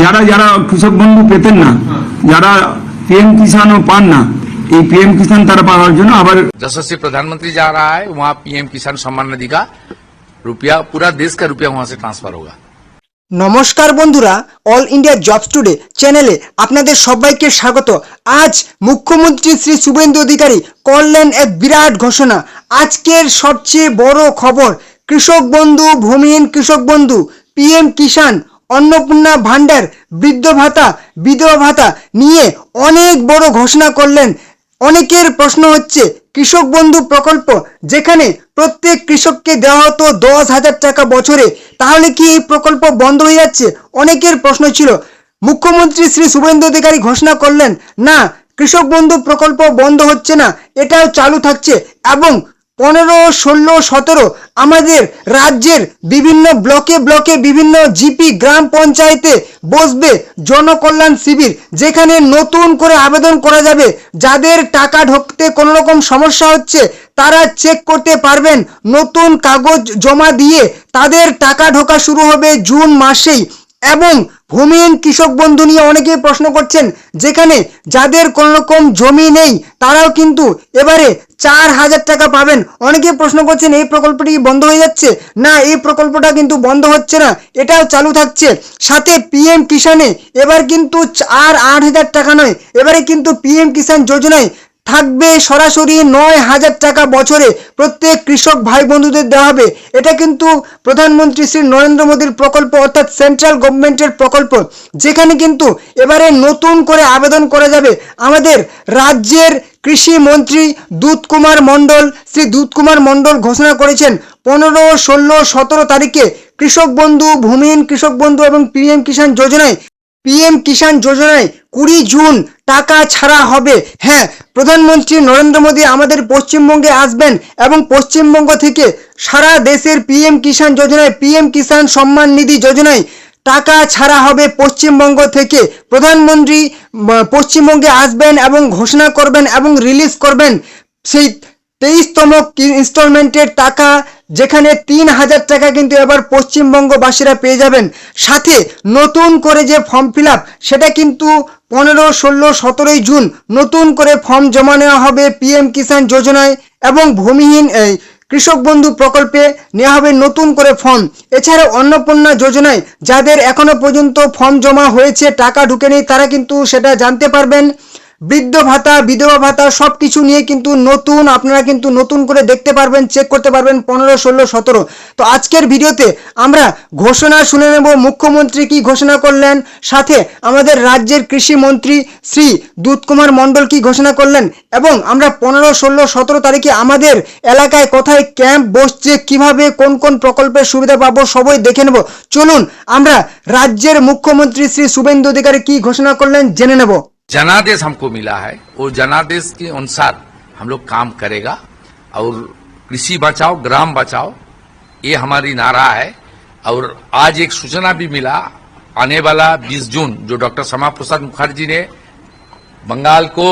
যারা যারা কৃষক বন্ধু পেতেন না, যারা पीएम किसान पान ना, ये पीएम किसान तारा पाওয়ার জন্য আবার जैसे प्रधानमंत्री जा रहा है वहाँ पीएम किसान सम्मान निधि का रुपया, पूरा देश का रुपया वहाँ से ट्रांसफर होगा। নমস্কার বন্ধুরা, অল ইন্ডিয়া জবস টুডে চ্যানেলে আপনাদের সবাইকে স্বাগত। আজ মুখ্যমন্ত্রী শ্রী শুভেন্দু অধিকারী করলেন এক বিরাট ঘোষণা। আজকের সবচেয়ে বড় খবর, কৃষক বন্ধু, ভূমিহীন কৃষক বন্ধু, পিএম কিষাণ, অন্নপূর্ণা ভান্ডার, বৃদ্ধ ভাতা, বিধবা ভাতা নিয়ে অনেক বড় ঘোষণা করলেন। অনেকের প্রশ্ন হচ্ছে, কৃষক বন্ধু প্রকল্প যেখানে প্রত্যেক কৃষককে দেওয়া হতো 10,000 টাকা বছরে, তাহলে কি এই প্রকল্প বন্ধ হয়ে যাচ্ছে? অনেকের প্রশ্ন ছিল। মুখ্যমন্ত্রী শ্রী শুভেন্দু অধিকারী ঘোষণা করলেন, না, কৃষক বন্ধু প্রকল্প বন্ধ হচ্ছে না, এটাও চালু থাকছে এবং 15, 16, 17 আমাদের রাজ্যের বিভিন্ন ব্লকে ব্লকে বিভিন্ন জিপি গ্রাম পঞ্চায়েতে বসবে জনকল্যাণ শিবির, যেখানে নতুন করে আবেদন করা যাবে। যাদের টাকা ঢুকতে কোনো রকম সমস্যা হচ্ছে তারা চেক করতে পারবেন, নতুন কাগজ জমা দিয়ে তাদের টাকা ঢোকা শুরু হবে জুন মাসেই। এবং ভূমিহীন কৃষক বন্ধু নিয়ে অনেকেই প্রশ্ন করছেন, যেখানে যাদের কোনো রকম জমি নেই তারাও কিন্তু এবারে 4,000 টাকা পাবেন। অনেকে প্রশ্ন করছেন, এই প্রকল্পটি বন্ধ হয়ে যাচ্ছে? না, এই প্রকল্পটা কিন্তু বন্ধ হচ্ছে না, এটাও চালু থাকছে। সাথে পিএম কিষাণে এবার কিন্তু 8,000 টাকা নয়, এবারে কিন্তু পিএম কিষাণ যোজনায় থাকবে সরাসরি 9,000 টাকা বছরে প্রত্যেক কৃষক ভাই বন্ধুদের দেওয়া হবে। এটা কিন্তু প্রধানমন্ত্রী শ্রী নরেন্দ্র মোদীর প্রকল্প, অর্থাৎ সেন্ট্রাল গভর্নমেন্টের প্রকল্প, যেখানে কিন্তু এবারে নতুন করে আবেদন করা যাবে। আমাদের রাজ্যের কৃষি মন্ত্রী দুধ কুমার মণ্ডল, শ্রী দুধ কুমার মণ্ডল ঘোষণা করেছেন 15, 16, 17 তারিখে কৃষক বন্ধু, ভূমিহীন কৃষক বন্ধু এবং পিএম কিষাণ যোজনায় 20 জুন টাকা ছাড়া হবে। হ্যাঁ, প্রধানমন্ত্রী নরেন্দ্র মোদী আমাদের পশ্চিমবঙ্গে আসবেন এবং পশ্চিমবঙ্গ থেকে সারা দেশের পিএম কিষাণ যোজনায়, পিএম কিষাণ সম্মান নিধি যোজনায় টাকা ছাড়া হবে পশ্চিমবঙ্গ থেকে। প্রধানমন্ত্রী পশ্চিমবঙ্গে আসবেন এবং ঘোষণা করবেন এবং রিলিজ করবেন সেই 23তম ইনস্টলমেন্টের টাকা, যেখানে 3,000 টাকা কিন্তু এবার পশ্চিমবঙ্গবাসীরা পেয়ে যাবেন। সাথে নতুন করে যে ফর্ম ফিল আপ, সেটা কিন্তু 15, 16, 17 জুন নতুন করে ফর্ম জমা নেওয়া হবে পিএম কিষাণ যোজনায় এবং ভূমিহীন কৃষক বন্ধু প্রকল্পে নেওয়া হবে নতুন করে ফর্ম। এছাড়া অন্নপূর্ণা যোজনায় যাদের এখনো পর্যন্ত ফর্ম জমা হয়েছে, টাকা ঢুকে নেই, তারা কিন্তু সেটা জানতে পারবেন। বৃদ্ধ ভাতা, বিধবা ভাতা সব কিছু নিয়ে কিন্তু নতুন, আপনারা কিন্তু নতুন করে দেখতে পারবেন, চেক করতে পারবেন 15, 16, 17। তো আজকের ভিডিওতে আমরা ঘোষণা শুনে নেব, মুখ্যমন্ত্রী কি ঘোষণা করলেন, সাথে আমাদের রাজ্যের কৃষি মন্ত্রী শ্রী দুধ কুমার মণ্ডল কি ঘোষণা করলেন, এবং আমরা 15, 16, 17 তারিখে আমাদের এলাকায় কোথায় ক্যাম্প বসছে, কিভাবে কোন কোন প্রকল্পের সুবিধা পাবো সবই দেখে নেব। চলুন আমরা রাজ্যের মুখ্যমন্ত্রী শ্রী শুভেন্দু অধিকারী কি ঘোষণা করলেন জেনে নেব। जनादेश हमको मिला है, वो जनादेश के अनुसार हम लोग काम करेगा और कृषि बचाओ ग्राम बचाओ, ये हमारी नारा है। और आज एक सूचना भी मिला, आने वाला 20 जून जो डॉक्टर श्यामा प्रसाद मुखर्जी ने बंगाल को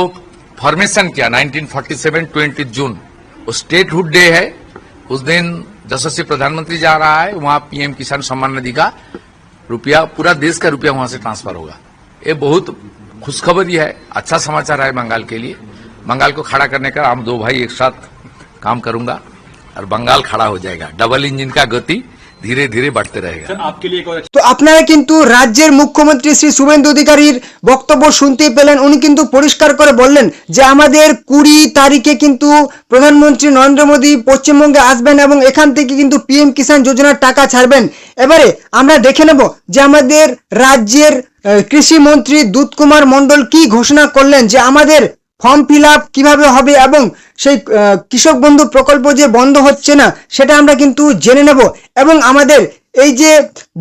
फॉर्मेशन किया 1947, 20 जून वो स्टेटहुड डे है। उस दिन जैसे प्रधानमंत्री जा रहा है वहाँ पीएम किसान सम्मान निधि का रुपया, पूरा देश का रुपया वहां से ट्रांसफर होगा। ये बहुत खुशखबरी है, अच्छा समाचार है बंगाल के लिए। बंगाल को खड़ा करने का हम दो भाई एक साथ काम करूंगा और बंगाल खड़ा हो जाएगा। डबल इंजन का गति धीरे धीरे बढ़ते रहेगा। आपके लिए तो আপনারা কিন্তু রাজ্যের মুখ্যমন্ত্রী শ্রী শুভেন্দু অধিকারীর বক্তব্য শুনতেই পেলেন। উনি কিন্তু পরিষ্কার করে বললেন যে আমাদের 20 তারিখে কিন্তু প্রধানমন্ত্রী নরেন্দ্র মোদী পশ্চিমবঙ্গে আসবেন এবং এখান থেকে কিন্তু পিএম কিষাণ যোজনার টাকা ছাড়বেন। এবারে আমরা দেখে নেব যে আমাদের রাজ্যের কৃষি মন্ত্রী দুধ কুমার মণ্ডল কি ঘোষণা করলেন, যে আমাদের ফর্ম ফিল আপ কিভাবে হবে এবং সেই কৃষক বন্ধু প্রকল্প যে বন্ধ হচ্ছে না সেটা আমরা কিন্তু জেনে নেব। এবং আমাদের এই যে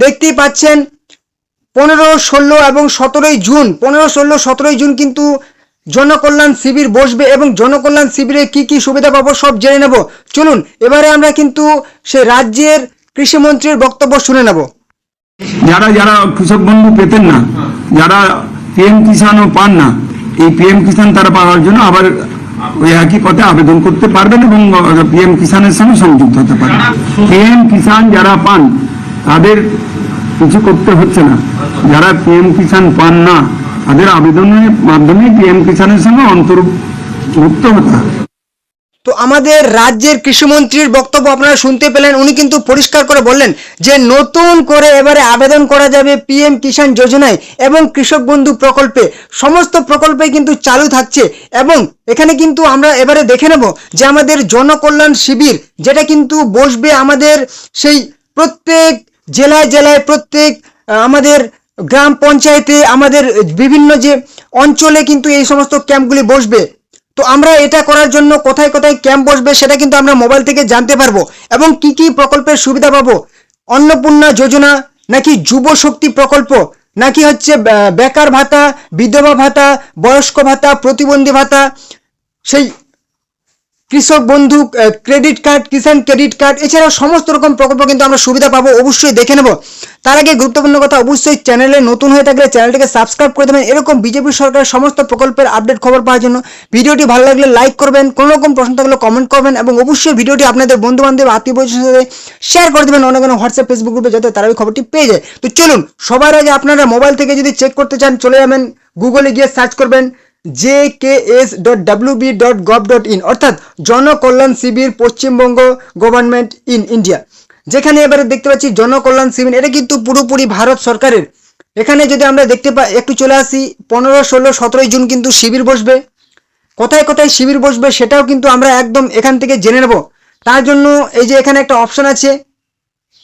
দেখতেই পাচ্ছেন 15, 16 এবং 17 জুন, 15, 16, 17 জুন কিন্তু জনকল্যাণ শিবির বসবে এবং জনকল্যাণ শিবিরে কি কি সুবিধা পাবো সব জেনে নেব। চলুন এবারে আমরা কিন্তু সেই রাজ্যের কৃষি মন্ত্রীর বক্তব্য শুনে নেব। যারা যারা কৃষক বন্ধু পেতেন না, যারা পিএম কিষাণও পান না, এই পিএম কিষাণ তারা পাওয়ার জন্য আবার ওই একই পথে আবেদন করতে পারবেন এবং পিএম কিষাণের সঙ্গে সংযুক্ত হতে পারবেন। পিএম কিষাণ যারা পান তাদের কিছু করতে হচ্ছে না, যারা পিএম কিষাণ পান না তাদের আবেদনের মাধ্যমে পিএম কিষাণের সঙ্গে অন্তর্ভুক্ত হতে হবে। তো আমাদের রাজ্যের কৃষিমন্ত্রীর বক্তব্য আপনারা শুনতে পেলেন। উনি কিন্তু পরিষ্কার করে বললেন যে নতুন করে এবারে আবেদন করা যাবে পিএম কিষাণ যোজনায় এবং কৃষক বন্ধু প্রকল্পে। সমস্ত প্রকল্পে কিন্তু চালু থাকছে এবং এখানে কিন্তু আমরা এবারে দেখে নেব যে আমাদের জনকল্যাণ শিবির যেটা কিন্তু বসবে আমাদের সেই প্রত্যেক জেলায় জেলায়, প্রত্যেক আমাদের গ্রাম পঞ্চায়েতে, আমাদের বিভিন্ন যে অঞ্চলে কিন্তু এই সমস্ত ক্যাম্পগুলি বসবে। তো আমরা এটা করার জন্য কোথায় কোথায় ক্যাম্প বসবে সেটা কিন্তু আমরা মোবাইল থেকে জানতে পারবো এবং কি কি প্রকল্পের সুবিধা পাবো। অন্নপূর্ণা যোজনা নাকি যুব শক্তি প্রকল্প নাকি হচ্ছে বেকার ভাতা, বিধবা ভাতা, বয়স্ক ভাতা, প্রতিবন্ধী ভাতা, সেই কৃষক বন্ধু ক্রেডিট কার্ড, কিষাণ ক্রেডিট কার্ড, এছাড়াও সমস্ত রকম প্রকল্প কিন্তু আমরা সুবিধা পাবো। অবশ্যই দেখে নেব। তার আগে গুরুত্বপূর্ণ কথা, অবশ্যই চ্যানেলে নতুন হয়ে থাকলে চ্যানেলটিকে সাবস্ক্রাইব করে দেবেন এরকম বিজেপি সরকারের সমস্ত প্রকল্পের আপডেট খবর পাওয়ার জন্য। ভিডিওটি ভালো লাগলে লাইক করবেন, কোনো রকম প্রশ্ন থাকলে কমেন্ট করবেন এবং অবশ্যই ভিডিওটি আপনাদের বন্ধু বান্ধব আত্মীয় পরিজনের সাথে শেয়ার করে দেবেন অনেক হোয়াটসঅ্যাপ ফেসবুক গ্রুপে, যাতে তারা ওই খবরটি পেয়ে যায়। তো চলুন, সবার আগে আপনারা মোবাইল থেকে যদি চেক করতে চান চলে যাবেন গুগলে গিয়ে সার্চ করবেন jks.wb.gov.in অর্থাৎ জনকল্যাণ শিবির পশ্চিমবঙ্গ গভর্নমেন্ট ইন ইন্ডিয়া। যেখানে এবারে দেখতে পাচ্ছি জনকল্যাণ শিবির, এটা কিন্তু পুরোপুরি ভারত সরকারের। এখানে যদি আমরা দেখতে পাই, একটু চলে আসি, 15, 16, 17 জুন কিন্তু শিবির বসবে। কোথায় কোথায় শিবির বসবে সেটাও কিন্তু আমরা একদম এখান থেকে জেনে নেব। তার জন্য এই যে এখানে একটা অপশন আছে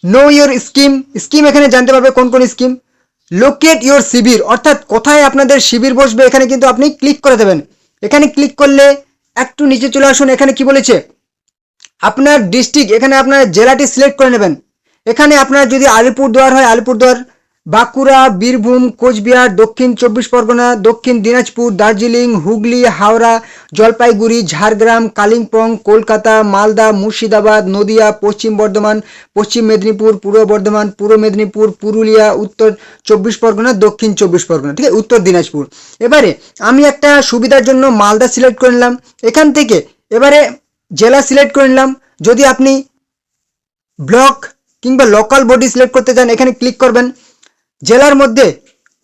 নো ইয়োর স্কিম, এখানে জানতে পারবে কোন কোন স্কিম। লোকেট ইয়োর শিবির অর্থাৎ কোথায় আপনাদের শিবির বসবে এখানে কিন্তু আপনি ক্লিক করে দেবেন। এখানে ক্লিক করলে একটু নিচে চলে আসুন। এখানে কি বলেছে, আপনার ডিস্ট্রিক্ট, এখানে আপনার জেলাটি সিলেক্ট করে নেবেন। এখানে আপনার যদি আলিপুরদুয়ার হয় আলিপুরদুয়ার, বাঁকুড়া, বীরভূম, কোচবিহার, দক্ষিণ 24 পরগনা, দক্ষিণ দিনাজপুর, দার্জিলিং, হুগলি, হাওড়া, জলপাইগুড়ি, ঝাড়গ্রাম, কালিম্পং, কলকাতা, মালদা, মুর্শিদাবাদ, নদিয়া, পশ্চিম বর্ধমান, পশ্চিম মেদিনীপুর, পূর্ব বর্ধমান, পূর্ব মেদিনীপুর, পুরুলিয়া, উত্তর 24 পরগনা, দক্ষিণ 24 পরগনা, ঠিক আছে, উত্তর দিনাজপুর। এবারে আমি একটা সুবিধার জন্য মালদা সিলেক্ট করে নিলাম। এখান থেকে এবারে জেলা সিলেক্ট করে নিলাম। যদি আপনি ব্লক কিংবা লোকাল বডি সিলেক্ট করতে চান এখানে ক্লিক করবেন। জেলার মধ্যে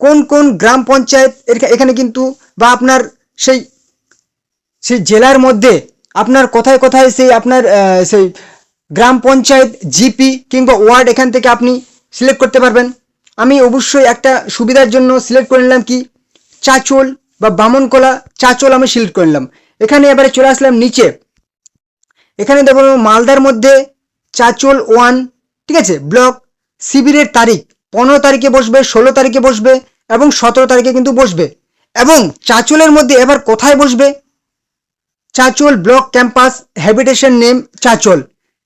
কোন কোন গ্রাম পঞ্চায়েত এখানে কিন্তু, বা আপনার সেই জেলার মধ্যে আপনার কোথায় কোথায় সেই আপনার সেই গ্রাম পঞ্চায়েত, জিপি কিংবা ওয়ার্ড এখান থেকে আপনি সিলেক্ট করতে পারবেন। আমি অবশ্যই একটা সুবিধার জন্য সিলেক্ট করে নিলাম কি চাচল বা বামনকোলা, চাচল আমি সিলেক্ট করে নিলাম। এখানে এবারে চলে আসলাম নিচে, এখানে দেখো মালদার মধ্যে চাচল 1, ঠিক আছে, ব্লক। শিবিরের তারিখ 15 তারিখে বসবে, 16 তারিখে বসবে এবং 17 তারিখে কিন্তু বসবে। এবং চাচলের মধ্যে এবার কোথায় বসবে, Chanchal block campus, habitation name Chanchal.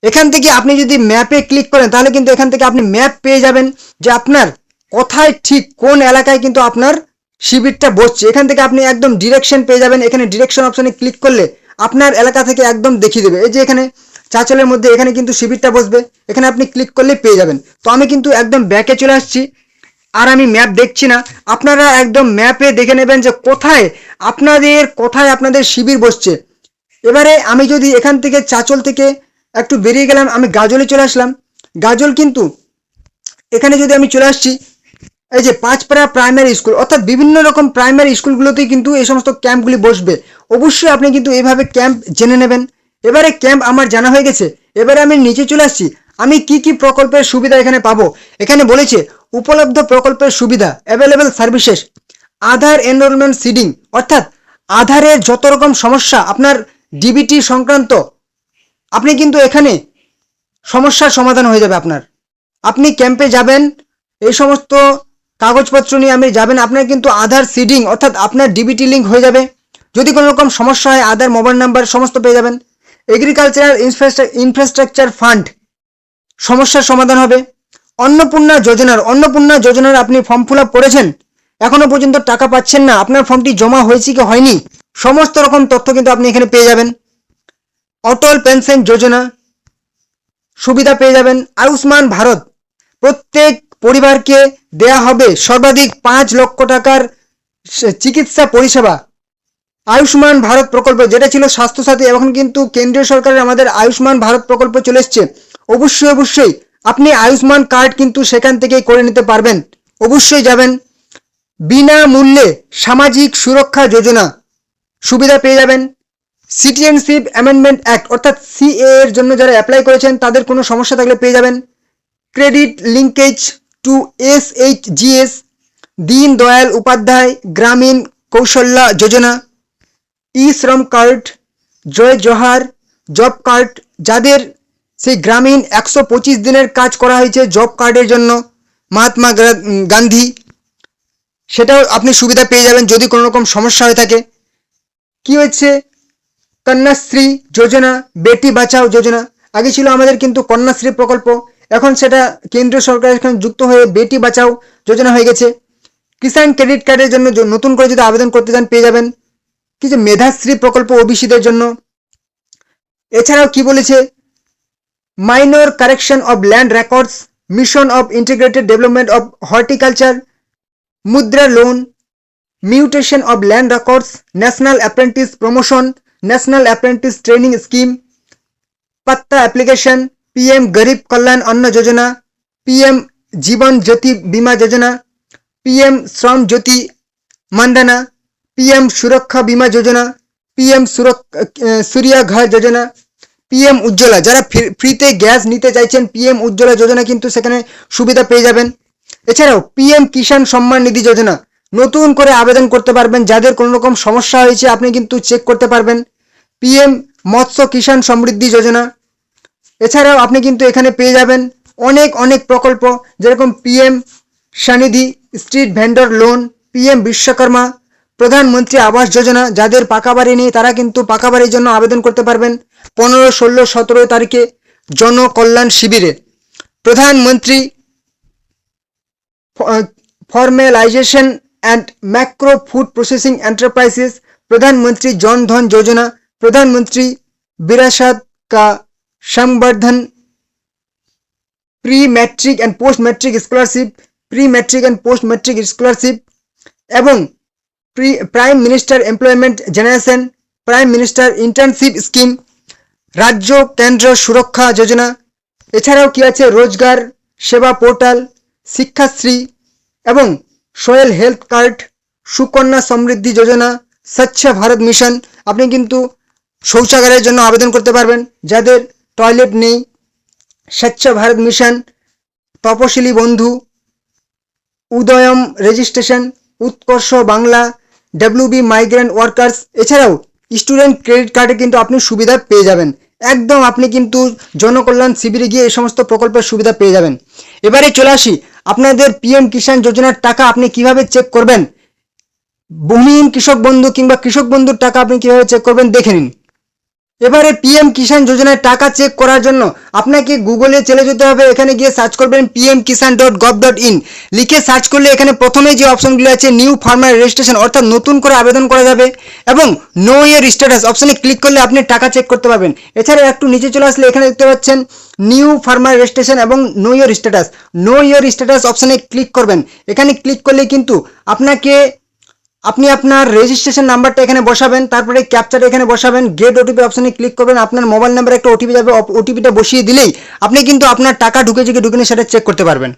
এখান থেকে আপনি যদি ম্যাপে ক্লিক করেন তাহলে কিন্তু এখান থেকে আপনি ম্যাপ পেয়ে যাবেন যে আপনার কোথায় ঠিক কোন এলাকায় কিন্তু আপনার শিবিরটা বসছে। এখান থেকে আপনি একদম ডিরেকশন পেয়ে যাবেন। এখানে ডিরেকশন অপশনে ক্লিক করলে আপনার এলাকা থেকে একদম দেখিয়ে দেবে। এই যে এখানে চাচলের মধ্যে এখানে কিন্তু শিবিরটা বসবে, এখানে আপনি ক্লিক করলে পেয়ে যাবেন। তো আমি কিন্তু একদম ব্যাকে চলে আসছি, আর আমি ম্যাপ দেখছি না। আপনারা একদম ম্যাপে দেখে নেবেন যে কোথায় আপনাদের শিবির বসছে। এবারে আমি যদি এখান থেকে চাচল থেকে একটু বেরিয়ে গেলাম, আমি গাজলে চলে আসলাম। গাজল কিন্তু এখানে যদি আমি চলে আসছি, এই যে পাঁচপাড়া প্রাইমারি স্কুল অর্থাৎ বিভিন্ন রকম প্রাইমারি স্কুলগুলোতেই কিন্তু এই সমস্ত ক্যাম্পগুলি বসবে। অবশ্যই আপনি কিন্তু এইভাবে ক্যাম্প জেনে নেবেন। এবারে ক্যাম্প আমার জানা হয়ে গেছে, এবারে আমি নিচে চলে আসছি। আমি কি কি প্রকল্পের সুবিধা এখানে পাবো, এখানে বলেছে উপলব্ধ প্রকল্পের সুবিধা, অ্যাভেলেবেল সার্ভিসেস, আধার এনরোলমেন্ট সিডিং অর্থাৎ আধারের যত রকম সমস্যা আপনার ডিবিটি সংক্রান্ত, আপনি কিন্তু এখানে সমস্যার সমাধান হয়ে যাবে আপনার। আপনি ক্যাম্পে যাবেন, এই সমস্ত কাগজপত্র নিয়ে আপনি যাবেন, আপনার কিন্তু আধার সিডিং অর্থাৎ আপনার ডিবিটি লিঙ্ক হয়ে যাবে। যদি কোনো রকম সমস্যা হয় আধার, মোবাইল নাম্বার সমস্ত পেয়ে যাবেন। এগ্রিকালচারাল ইনফ্রাস্ট্রাকচার ফান্ড সমস্যার সমাধান হবে। অন্নপূর্ণা যোজনার আপনি ফর্ম ফিল আপ করেছেন, এখনো পর্যন্ত টাকা পাচ্ছেন না, আপনার ফর্মটি জমা হয়েছে কি হয়নি, সমস্ত রকম তথ্য কিন্তু আপনি এখানে পেয়ে যাবেন। অটল পেনশন যোজনা সুবিধা পেয়ে যাবেন। আয়ুষ্মান ভারত, প্রত্যেক পরিবারকে দেয়া হবে সর্বাধিক 5 লক্ষ টাকার চিকিৎসা পরিষেবা। আয়ুষ্মান ভারত প্রকল্প যেটা ছিল স্বাস্থ্যসাথী, এখন কিন্তু কেন্দ্রীয় সরকারের আমাদের আয়ুষ্মান ভারত প্রকল্প চলে এসছে। অবশ্যই আপনি আয়ুষ্মান কার্ড কিন্তু সেখান থেকেই করে নিতে পারবেন। অবশ্যই যাবেন। বিনামূল্যে সামাজিক সুরক্ষা যোজনা সুবিধা পেয়ে যাবেন। সিটিজেনশিপ অ্যামেন্ডমেন্ট অ্যাক্ট অর্থাৎ সিএ এর জন্য যারা অ্যাপ্লাই করেছেন তাদের কোনো সমস্যা থাকলে পেয়ে যাবেন। Credit linkage two SHGS, Deen Dayal Upadhyay গ্রামীণ কৌশল্যা যোজনা, ই শ্রম কার্ড, জয় জোহার জব কার্ড, যাদের সেই গ্রামীণ 125 দিনের কাজ করা হয়েছে জব কার্ডের জন্য মহাত্মা গান্ধী, সেটাও আপনি সুবিধা পেয়ে যাবেন যদি কোনো রকম সমস্যা হয়ে থাকে। কি হচ্ছে কন্যাশ্রী যোজনা, বেটি বাঁচাও যোজনা। আগে ছিল আমাদের কিন্তু কন্যাশ্রী প্রকল্প, এখন সেটা কেন্দ্রীয় সরকারের সঙ্গে যুক্ত হয়ে বেটি বাঁচাও যোজনা হয়ে গেছে। কিষাণ ক্রেডিট কার্ডের জন্য নতুন করে যদি আবেদন করতে চান পেয়ে যাবেন। কিছু মেধাশ্রী প্রকল্প ওবিসিদের জন্য। এছাড়াও কি বলেছে, minor correction of land records, mission of integrated development of horticulture, Mudra loan, mutation of land records, national apprentice promotion, national apprentice training scheme, patta application, PM Garib Kalyan अन्न योजना, पीएम जीवन ज्योति बीमा योजना, पीएम श्रम ज्योति मानधना, पीएम सुरक्षा बीमा योजना, पीएम सूर्य घर योजना, पीएम उज्ज्वला যারা ফ্রিতে গ্যাস নিতে চাইছেন पीएम उज्ज्वला যোজনা কিন্তু সেখানে সুবিধা পেয়ে যাবেন। এছাড়াও पीएम কিষাণ সম্মান নিধি যোজনা নতুন করে আবেদন করতে পারবেন, যাদের কোনো রকম সমস্যা হয়েছে আপনি কিন্তু চেক করতে পারবেন। पीएम মৎস্য কিষাণ সমৃদ্ধি যোজনা। এছাড়াও আপনি কিন্তু এখানে পেয়ে যাবেন অনেক অনেক প্রকল্প, যেরকম PM Svanidhi, street vendor loan, PM Vishwakarma, প্রধানমন্ত্রী আবাস যোজনা, যাদের পাকা বাড়ি নেই তারা কিন্তু পাকা বাড়ির জন্য আবেদন করতে পারবেন। 15, 16, 17 তারিখে জনকল্যাণ শিবিরে Pradhanmantri formalisation and macro food processing enterprises, Pradhanmantri Jandhan Yojana, Pradhanmantri Virasat का संवर्धन, pre matric and post matric scholarship, pre matric and post matric scholarship एवं prime minister employment generation, prime minister internship scheme, राज्य केंद्र सुरक्षा योजना। এছাড়াও কি আছে রোজগার সেবা পোর্টাল, শিক্ষাশ্রী এবং সোয়েল হেলথ কার্ড, সুকন্যা সমৃদ্ধি যোজনা, স্বচ্ছ ভারত মিশন। আপনি কিন্তু শৌচাগারের জন্য আবেদন করতে পারবেন যাদের টয়লেট নেই। স্বচ্ছ ভারত মিশন, তপশিলি বন্ধু, উদয়ম রেজিস্ট্রেশন, উৎকর্ষ বাংলা, WB মাইগ্রেন্ট ওয়ার্কার্স। এছাড়াও স্টুডেন্ট ক্রেডিট কার্ডে কিন্তু আপনি সুবিধা পেয়ে যাবেন। একদম আপনি কিন্তু জনকল্যাণ শিবিরে গিয়ে এই সমস্ত প্রকল্পের সুবিধা পেয়ে যাবেন। এবারে চলে আসি আপনাদের PM কিষাণ যোজনার টাকা আপনি কিভাবে চেক করবেন। ভূমিহীন কৃষক বন্ধু কিংবা কৃষক বন্ধুর টাকা আপনি কিভাবে চেক করবেন দেখে নিন। এবারে PM কিষাণ যোজনার টাকা চেক করার জন্য আপনাকে গুগলে চলে যেতে হবে। এখানে গিয়ে সার্চ করবেন pmkisan.gov.in, লিখে সার্চ করলে এখানে প্রথমে যে অপশনগুলো আছে নিউ ফার্মার রেজিস্ট্রেশন অর্থাৎ নতুন করে আবেদন করা যাবে এবং নো ইয়ার স্ট্যাটাস অপশনে ক্লিক করলে আপনি টাকা চেক করতে পারবেন। এছাড়া একটু নিচে চলে আসলে এখানে দেখতে পাচ্ছেন নিউ ফার্মার রেজিস্ট্রেশন এবং নো ইয়ার স্ট্যাটাস। নো ইয়ার স্ট্যাটাস অপশনে ক্লিক করবেন। এখানে ক্লিক করলে কিন্তু আপনি আপনার রেজিস্ট্রেশন নাম্বারটা এখানে বসাবেন, তারপরে ক্যাপচাটা এখানে বসাবেন, গেট ওটিপি অপশনে ক্লিক করবেন। আপনার মোবাইল নাম্বারে একটা ওটিপি যাবে, ওটিপিটা বসিয়ে দিলেই আপনি কিন্তু আপনার টাকা ঢুকেছে কি ঢুকেনি সেটা চেক করতে পারবেন।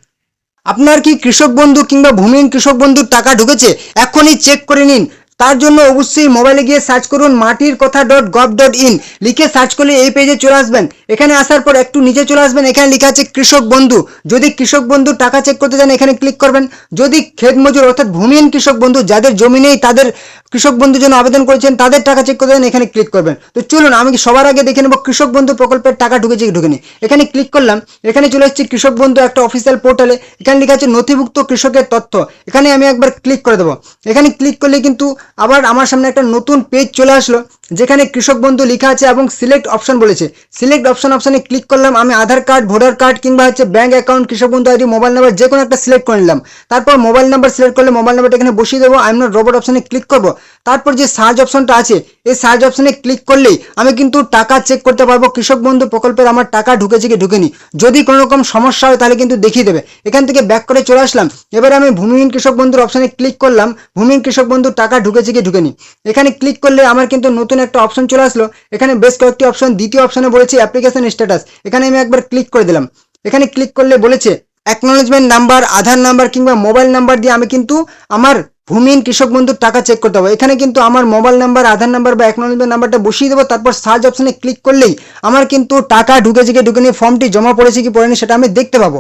আপনার কি কৃষক বন্ধু কিংবা ভূমিহীন কৃষক বন্ধুর টাকা ঢুকেছে এখনই চেক করে নিন। তার জন্য অবশ্যই মোবাইলে গিয়ে সার্চ করুন matirkotha.gov.in, লিখে সার্চ করলে এই পেজে চলে আসবেন। এখানে আসার পর একটু নিচে চলে আসবেন, এখানে লেখা আছে কৃষক বন্ধু। যদি কৃষক বন্ধু টাকা চেক করতে চান এখানে ক্লিক করবেন। যদি ক্ষেত মজুর অর্থাৎ ভূমিহীন কৃষক বন্ধু যাদের জমি নেই তাদের কৃষক বন্ধুর জন্য আবেদন করেছেন তাদের টাকা চেক করতে চান এখানে ক্লিক করবেন। তো চলুন আমি সবার আগে দেখে নেব কৃষক বন্ধু প্রকল্পের টাকা ঢুকেছে কি ঢুকেনি। এখানে ক্লিক করলাম, এখানে চলে এসেছি কৃষক বন্ধু একটা অফিসিয়াল পোর্টালে। এখানে লেখা আছে নথিভুক্ত কৃষকের তথ্য, এখানে আমি একবার ক্লিক করে দেবো। এখানে ক্লিক করলে কিন্তু আবার আমার সামনে একটা নতুন পেজ চলে আসলো যেখানে কৃষক বন্ধু লেখা আছে এবং সিলেক্ট অপশন বলেছে। সিলেক্ট অপশনে ক্লিক করলাম। আমি আধার কার্ড, ভোটার কার্ড কিংবা হচ্ছে ব্যাঙ্ক অ্যাকাউন্ট, কৃষক বন্ধু আইডি, মোবাইল নাম্বার যে কোনো একটা সিলেক্ট করে নিলাম। তারপর মোবাইল নাম্বার সিলেক্ট করলে মোবাইল নাম্বারটা এখানে বসিয়ে দেবো। আই এম নট রোবট অপশনে ক্লিক করবো। তারপর যে সার্চ অপশনটা আছে এই সার্চ অপশনে ক্লিক করলেই আমি কিন্তু টাকা চেক করতে পারবো কৃষক বন্ধু প্রকল্পের আমার টাকা ঢুকেছে কি ঢুকেনি। যদি কোনো রকম সমস্যা হয় তাহলে কিন্তু দেখিয়ে দেবে। এখান থেকে ব্যাক করে চলে আসলাম। এবারে আমি ভূমিহীন কৃষক বন্ধুর অপশনে ক্লিক করলাম। ভূমিহীন কৃষক বন্ধুর টাকা ঢুকেছে কি ঢুকেনি এখানে ক্লিক করলে আমার কিন্তু নতুন একটা অপশন চলে আসলো। এখানে বেশ কয়েকটি অপশন, দ্বিতীয় অপশনে বলেছে অ্যাপ্লিকেশন স্ট্যাটাস। এখানে আমি একবার ক্লিক করে দিলাম। এখানে ক্লিক করলে বলেছে অ্যাকনোলেজমেন্ট নাম্বার, আধার নাম্বার কিংবা মোবাইল নাম্বার দিয়ে আমি কিন্তু আমার ভূমিহীন কৃষক বন্ধুর টাকা চেক করতে পারবো। এখানে কিন্তু আমার মোবাইল নাম্বার, আধার নাম্বার বা অ্যাকনোলেজমেন্ট নাম্বারটা বসিয়ে দেবো, তারপর সার্চ অপশনে ক্লিক করলেই আমার কিন্তু টাকা ঢুকেছে কি ঢুকেনি, ফর্মটি জমা পড়েছে কি পড়েনি সেটা আমি দেখতে পাবো।